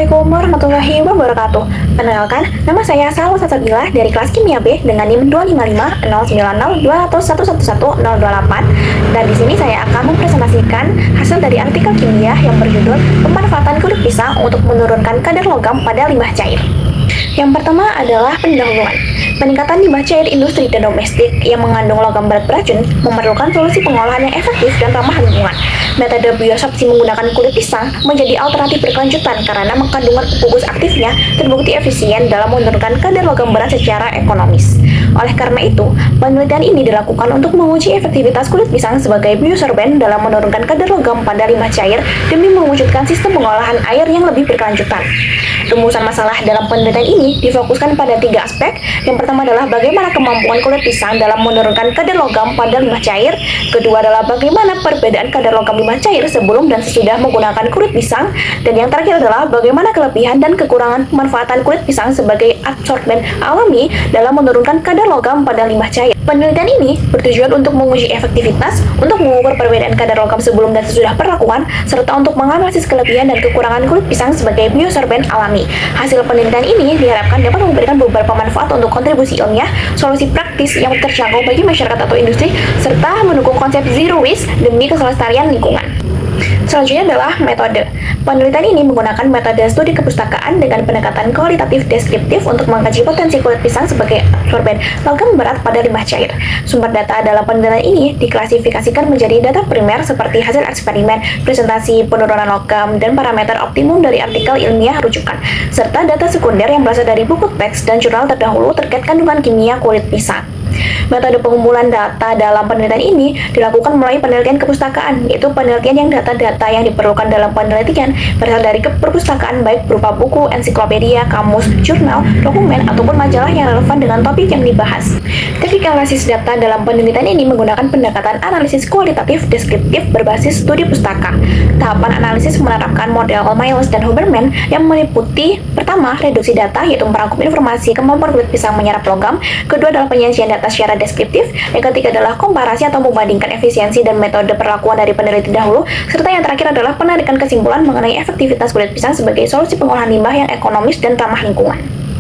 Assalamualaikum warahmatullahi wabarakatuh. Perkenalkan, nama saya Salwa Salsabila dari kelas Kimia B dengan NIM 2550902111028. Dan di sini saya akan mempresentasikan hasil dari artikel kimia yang berjudul Pemanfaatan kulit pisang untuk menurunkan kadar logam pada limbah cair. Yang pertama adalah pendahuluan. Peningkatan limbah cair industri dan domestik yang mengandung logam berat beracun memerlukan solusi pengolahan yang efektif dan ramah lingkungan. Metode biosorpsi menggunakan kulit pisang menjadi alternatif berkelanjutan karena kandungan gugus aktifnya terbukti efisien dalam menurunkan kadar logam berat secara ekonomis. Oleh karena itu, penelitian ini dilakukan untuk menguji efektivitas kulit pisang sebagai biosorben dalam menurunkan kadar logam pada limbah cair demi mewujudkan sistem pengolahan air yang lebih berkelanjutan. Rumusan masalah dalam penelitian ini difokuskan pada 3 aspek. Yang pertama adalah bagaimana kemampuan kulit pisang dalam menurunkan kadar logam pada limbah cair. Kedua adalah bagaimana perbedaan kadar logam limbah cair sebelum dan sesudah menggunakan kulit pisang. Dan yang terakhir adalah bagaimana kelebihan dan kekurangan pemanfaatan kulit pisang sebagai adsorben alami dalam menurunkan kadar logam pada limbah cair. Penelitian ini bertujuan untuk menguji efektivitas, untuk mengukur perbedaan kadar logam sebelum dan sesudah perlakuan, serta untuk menganalisis kelebihan dan kekurangan kulit pisang sebagai biosorben alami. Hasil penelitian ini diharapkan dapat memberikan beberapa manfaat untuk kontribusi ilmiah, solusi praktis yang terjangkau bagi masyarakat atau industri, serta mendukung konsep zero waste demi kelestarian lingkungan. Selanjutnya adalah metode. Penelitian ini menggunakan metode studi kepustakaan dengan pendekatan kualitatif deskriptif untuk mengkaji potensi kulit pisang sebagai absorben logam berat pada limbah cair. Sumber data dalam penelitian ini diklasifikasikan menjadi data primer seperti hasil eksperimen, presentasi penurunan logam, dan parameter optimum dari artikel ilmiah rujukan, serta data sekunder yang berasal dari buku teks dan jurnal terdahulu terkait kandungan kimia kulit pisang. Metode pengumpulan data dalam penelitian ini dilakukan melalui penelitian kepustakaan, yaitu penelitian yang data-data yang diperlukan dalam penelitian berasal dari perpustakaan baik berupa buku, ensiklopedia, kamus, jurnal, dokumen, ataupun majalah yang relevan dengan topik yang dibahas. Teknik analisis data dalam penelitian ini menggunakan pendekatan analisis kualitatif deskriptif berbasis studi pustaka. Tahapan analisis menerapkan model Miles dan Huberman yang meliputi pertama, reduksi data, yaitu merangkum informasi kemampuan kulit pisang menyerap logam. Kedua adalah penyajian data secara deskriptif. Yang ketiga adalah komparasi atau membandingkan efisiensi dan metode perlakuan dari peneliti dahulu, serta yang terakhir adalah penarikan kesimpulan mengenai efektivitas kulit pisang sebagai solusi pengolahan limbah yang ekonomis dan ramah lingkungan.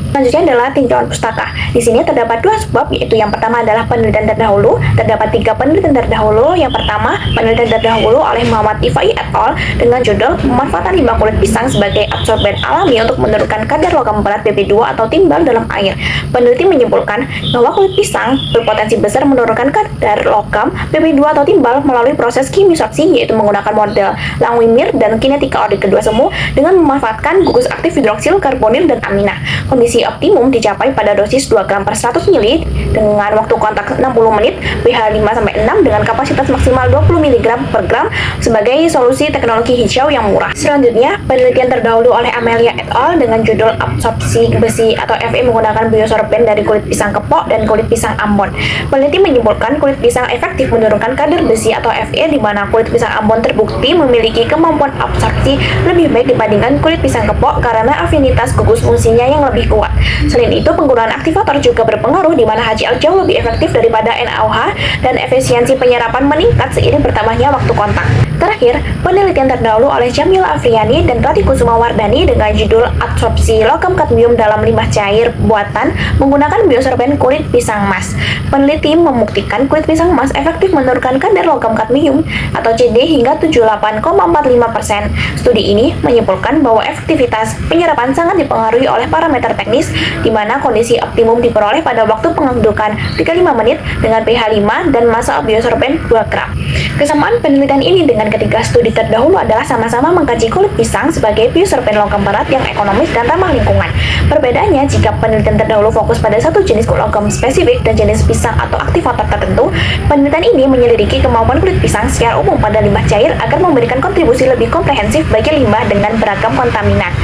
Selanjutnya adalah tinjauan pustaka. Di sini terdapat 2 subbab, yaitu yang pertama adalah penelitian terdahulu. Terdapat 3 penelitian terdahulu. Yang pertama, penelitian terdahulu oleh Muhammad Ifai et al. Dengan judul Pemanfaatan limbah kulit pisang sebagai absorben alami untuk menurunkan kadar logam berat PP2 atau timbal dalam air. Peneliti menyimpulkan bahwa kulit pisang berpotensi besar menurunkan kadar logam PP2 atau timbal melalui proses kimisorpsi, yaitu menggunakan model Langmuir dan kinetika orbit kedua semu dengan memanfaatkan gugus aktif hidroksil, karbonil, dan amina. Kondisi optimum dicapai pada dosis 2 gram per 100 ml dengan waktu kontak 60 menit, pH 5-6 dengan kapasitas maksimal 20 mg per gram sebagai solusi teknologi hijau yang murah. Selanjutnya, penelitian terdahulu oleh Amelia et al. Dengan judul absorpsi besi atau Fe menggunakan biosorben dari kulit pisang kepok dan kulit pisang Ambon. Peneliti menyimpulkan kulit pisang efektif menurunkan kadar besi atau Fe di mana kulit pisang Ambon terbukti memiliki kemampuan absorpsi lebih baik dibandingkan kulit pisang kepok karena afinitas gugus fungsinya yang lebih kuat. Selain itu, penggunaan aktivator juga berpengaruh di mana HCl jauh lebih efektif daripada NaOH dan efisiensi penyerapan meningkat seiring bertambahnya waktu kontak. Terakhir, penelitian terdahulu oleh Jamil Afriani dan Rati Kusuma Wardani dengan judul Adsorpsi logam kadmium dalam limbah cair buatan menggunakan biosorben kulit pisang emas. Peneliti membuktikan kulit pisang emas efektif menurunkan kadar logam kadmium atau CD hingga 78,45%. Studi ini menyimpulkan bahwa efektivitas penyerapan sangat dipengaruhi oleh parameter teknis, di mana kondisi optimum diperoleh pada waktu pengedudukan 35 menit dengan pH 5 dan massa biosorben 2 gram. Kesamaan penelitian ini dengan ketiga studi terdahulu adalah sama-sama mengkaji kulit pisang sebagai biosorben logam berat yang ekonomis dan ramah lingkungan. Perbedaannya, jika penelitian terdahulu fokus pada satu jenis logam spesifik dan jenis pisang atau aktivator tertentu, penelitian ini menyelidiki kemampuan kulit pisang secara umum pada limbah cair agar memberikan kontribusi lebih komprehensif bagi limbah dengan beragam kontaminan.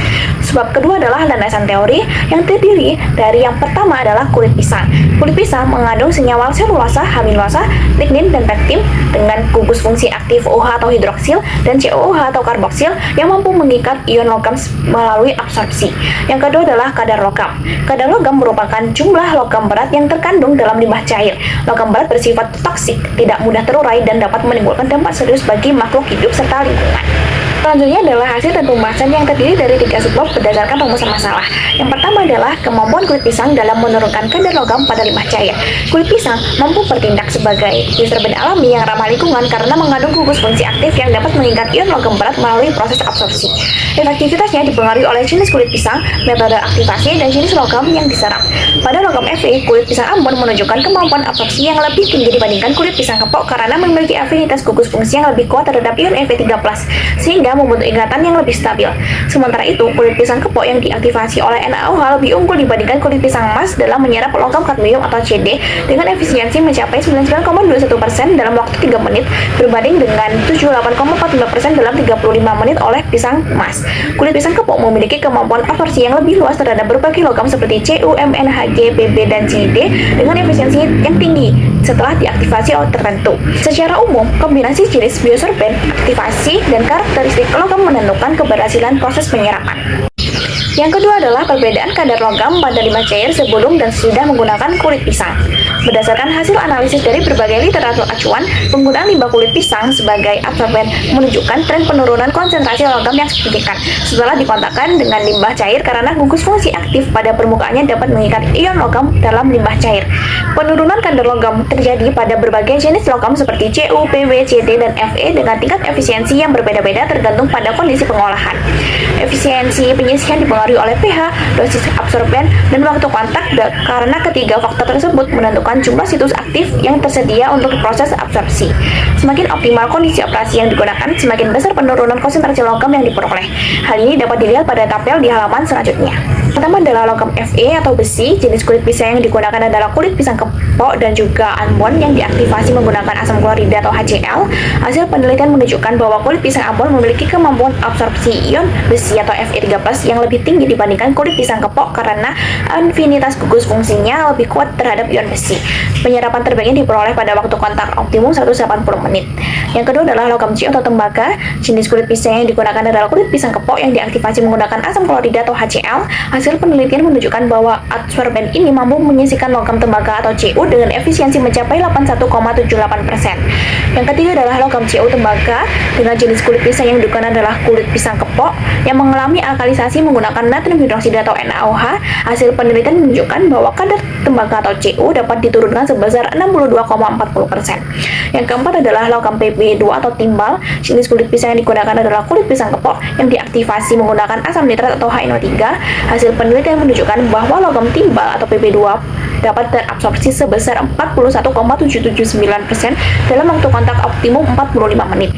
Sebab kedua adalah landasan teori yang terdiri dari yang pertama adalah kulit pisang. Kulit pisang mengandung senyawa selulosa, hamilosa, lignin, dan pektin dengan gugus fungsi aktif OH atau hidroksil dan COOH atau karboksil yang mampu mengikat ion logam melalui absorpsi. Yang kedua adalah kadar logam. Kadar logam merupakan jumlah logam berat yang terkandung dalam limbah cair. Logam berat bersifat toksik, tidak mudah terurai, dan dapat menimbulkan dampak serius bagi makhluk hidup serta lingkungan. Selanjutnya adalah hasil dan pembahasan yang terdiri dari 3 subbab berdasarkan rumusan masalah. Yang pertama adalah kemampuan kulit pisang dalam menurunkan kadar logam pada limbah cair. Kulit pisang mampu bertindak sebagai disorben alami yang ramah lingkungan karena mengandung gugus fungsi aktif yang dapat mengikat ion logam berat melalui proses absorpsi. Efektivitasnya dipengaruhi oleh jenis kulit pisang, metode aktivasi, dan jenis logam yang diserap. Pada logam Fe, kulit pisang Ambon menunjukkan kemampuan absorpsi yang lebih tinggi dibandingkan kulit pisang kepok karena memiliki afinitas gugus fungsi yang lebih kuat terhadap ion Fe3+, sehingga membentuk ikatan yang lebih stabil. Sementara itu, kulit pisang kepok yang diaktifasi oleh NaOH lebih unggul dibandingkan kulit pisang emas dalam menyerap logam kadmium atau Cd dengan efisiensi mencapai 99,21% dalam waktu 3 menit berbanding dengan 78,45% dalam 35 menit oleh pisang emas. Kulit pisang kepok memiliki kemampuan absorpsi yang lebih luas terhadap berbagai logam seperti Cu, MnHg, Pb, dan Cd dengan efisiensi yang tinggi setelah diaktifasi oleh tertentu. Secara umum, kombinasi jenis biosorben, aktivasi, dan karakteristik logam menentukan keberhasilan proses penyerapan. Yang kedua adalah perbedaan kadar logam pada limbah cair sebelum dan sesudah menggunakan kulit pisang. Berdasarkan hasil analisis dari berbagai literatur acuan, penggunaan limbah kulit pisang sebagai absorben menunjukkan tren penurunan konsentrasi logam yang signifikan setelah dikontakkan dengan limbah cair karena gugus fungsi aktif pada permukaannya dapat mengikat ion logam dalam limbah cair. Penurunan kadar logam terjadi pada berbagai jenis logam seperti Cu, Pb, Cd, dan Fe dengan tingkat efisiensi yang berbeda-beda tergantung pada kondisi pengolahan. Efisiensi penyisihan dipengaruhi oleh pH, dosis absorben, dan waktu kontak karena ketiga faktor tersebut menentukan jumlah situs aktif yang tersedia untuk proses absorpsi. Semakin optimal kondisi operasi yang digunakan, semakin besar penurunan konsentrasi logam yang diperoleh. Hal ini dapat dilihat pada tabel di halaman selanjutnya. Pertama adalah logam Fe atau besi. Jenis kulit pisang yang digunakan adalah kulit pisang kepok dan juga Ambon yang diaktifasi menggunakan asam klorida atau HCl. Hasil penelitian menunjukkan bahwa kulit pisang Ambon memiliki kemampuan absorpsi ion besi atau Fe3+ yang lebih tinggi dibandingkan kulit pisang kepok karena afinitas gugus fungsinya lebih kuat terhadap ion besi. Penyerapan terbaiknya diperoleh pada waktu kontak optimum 180 menit. Yang kedua adalah logam Cu atau tembaga. Jenis kulit pisang yang digunakan adalah kulit pisang kepok yang diaktifasi menggunakan asam klorida atau HCl. Hasil penelitian menunjukkan bahwa absorben ini mampu menyisihkan logam tembaga atau Cu dengan efisiensi mencapai 81,78%. Yang ketiga adalah logam Cu tembaga dengan jenis kulit pisang yang digunakan adalah kulit pisang kepok yang mengalami alkalisasi menggunakan natrium hidroksida atau NaOH. Hasil penelitian menunjukkan bahwa kadar tembaga atau Cu dapat diturunkan sebesar 62,40%. Yang keempat adalah logam Pb2 atau timbal. Jenis kulit pisang yang digunakan adalah kulit pisang kepok yang diaktifasi menggunakan asam nitrat atau HNO3. Hasil penelitian menunjukkan bahwa logam timbal atau Pb2 dapat terabsorpsi sebesar 41,779% dalam waktu kontak optimum 45 menit.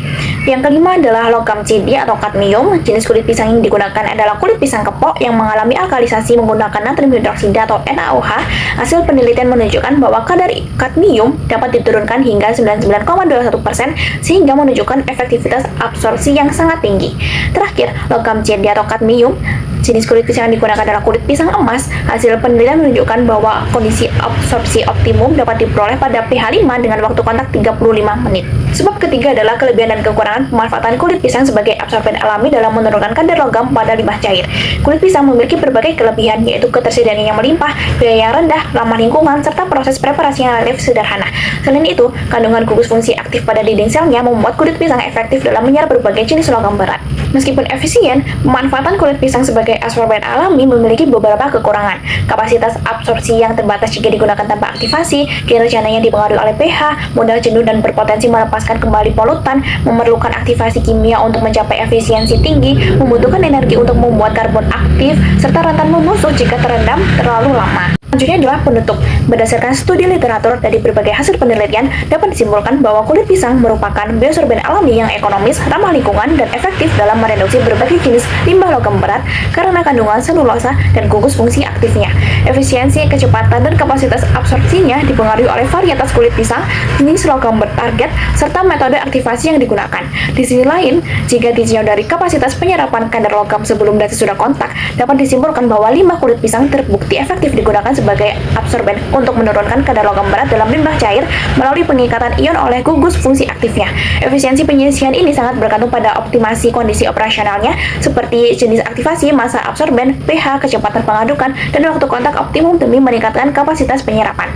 Yang kelima adalah logam Cd atau kadmium. Jenis kulit pisang yang digunakan adalah kulit pisang kepok yang mengalami alkalisasi menggunakan natrium hidroksida atau NaOH. Hasil penelitian menunjukkan bahwa kadar kadmium dapat diturunkan hingga 99,21% sehingga menunjukkan efektivitas absorpsi yang sangat tinggi. Terakhir, logam Cd atau kadmium. Jenis kulit pisang yang digunakan adalah kulit pisang emas. Hasil penelitian menunjukkan bahwa kondisi absorpsi optimum dapat diperoleh pada pH 5 dengan waktu kontak 35 menit. Sebab ketiga adalah kelebihan dan kekurangan pemanfaatan kulit pisang sebagai absorben alami dalam menurunkan kadar logam pada limbah cair. Kulit pisang memiliki berbagai kelebihan, yaitu ketersediaan yang melimpah, biaya yang rendah, ramah lingkungan, serta proses preparasi yang relatif sederhana. Selain itu, kandungan gugus fungsi aktif pada dinding selnya membuat kulit pisang efektif dalam menyerap berbagai jenis logam berat. Meskipun efisien, pemanfaatan kulit pisang sebagai absorben alami memiliki beberapa kekurangan. Kapasitas absorpsi yang terbatas jika digunakan tanpa aktivasi, kinerjanya dipengaruhi oleh pH, mudah jenuh dan berpotensi melepaskan kembali polutan, memerlukan aktivasi kimia untuk mencapai efisiensi tinggi, membutuhkan energi untuk membuat karbon aktif, serta rentan membusuk jika terendam terlalu lama. Selanjutnya adalah penutup. Berdasarkan studi literatur dari berbagai hasil penelitian, dapat disimpulkan bahwa kulit pisang merupakan biosorben alami yang ekonomis, ramah lingkungan, dan efektif dalam mereduksi berbagai jenis limbah logam berat karena kandungan selulosa dan gugus fungsi aktifnya. Efisiensi, kecepatan, dan kapasitas absorpsinya dipengaruhi oleh varietas kulit pisang, jenis logam bertarget, serta metode aktivasi yang digunakan. Di sisi lain, jika ditinjau dari kapasitas penyerapan kadar logam sebelum dan sesudah kontak, dapat disimpulkan bahwa limbah kulit pisang terbukti efektif digunakan sebagai absorben untuk menurunkan kadar logam berat dalam limbah cair melalui pengikatan ion oleh gugus fungsi aktifnya. Efisiensi penyisihan ini sangat bergantung pada optimasi kondisi operasionalnya seperti jenis aktivasi, massa absorben, pH, kecepatan pengadukan, dan waktu kontak optimum demi meningkatkan kapasitas penyerapan.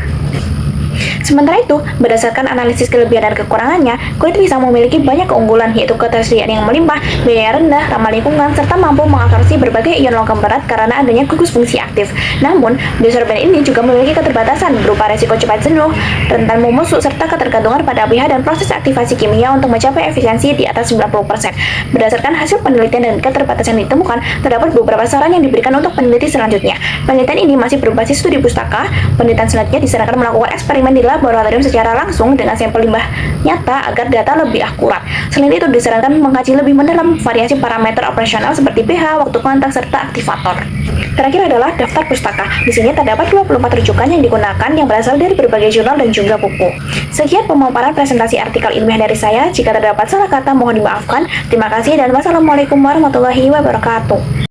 Sementara itu, berdasarkan analisis kelebihan dan kekurangannya, kulit pisang memiliki banyak keunggulan, yaitu ketersediaan yang melimpah, biaya rendah, ramah lingkungan, serta mampu mengabsorpsi berbagai ion logam berat karena adanya gugus fungsi aktif. Namun, biosorben ini juga memiliki keterbatasan berupa resiko cepat jenuh, rentan membusuk, serta ketergantungan pada pH dan proses aktivasi kimia untuk mencapai efisiensi di atas 90%. Berdasarkan hasil penelitian dan keterbatasan ditemukan, terdapat beberapa saran yang diberikan untuk peneliti selanjutnya. Penelitian ini masih berbasis studi pustaka. Penelitian selanjutnya disarankan melakukan eksperimen di laboratorium secara langsung dengan sampel limbah nyata agar data lebih akurat. Selain itu, disarankan mengkaji lebih mendalam variasi parameter operasional seperti pH, waktu kontak, serta aktivator. Terakhir adalah daftar pustaka. Di sini terdapat 24 rujukan yang digunakan yang berasal dari berbagai jurnal dan juga buku. Sekian pemaparan presentasi artikel ilmiah dari saya. Jika terdapat salah kata, mohon dimaafkan. Terima kasih dan wassalamualaikum warahmatullahi wabarakatuh.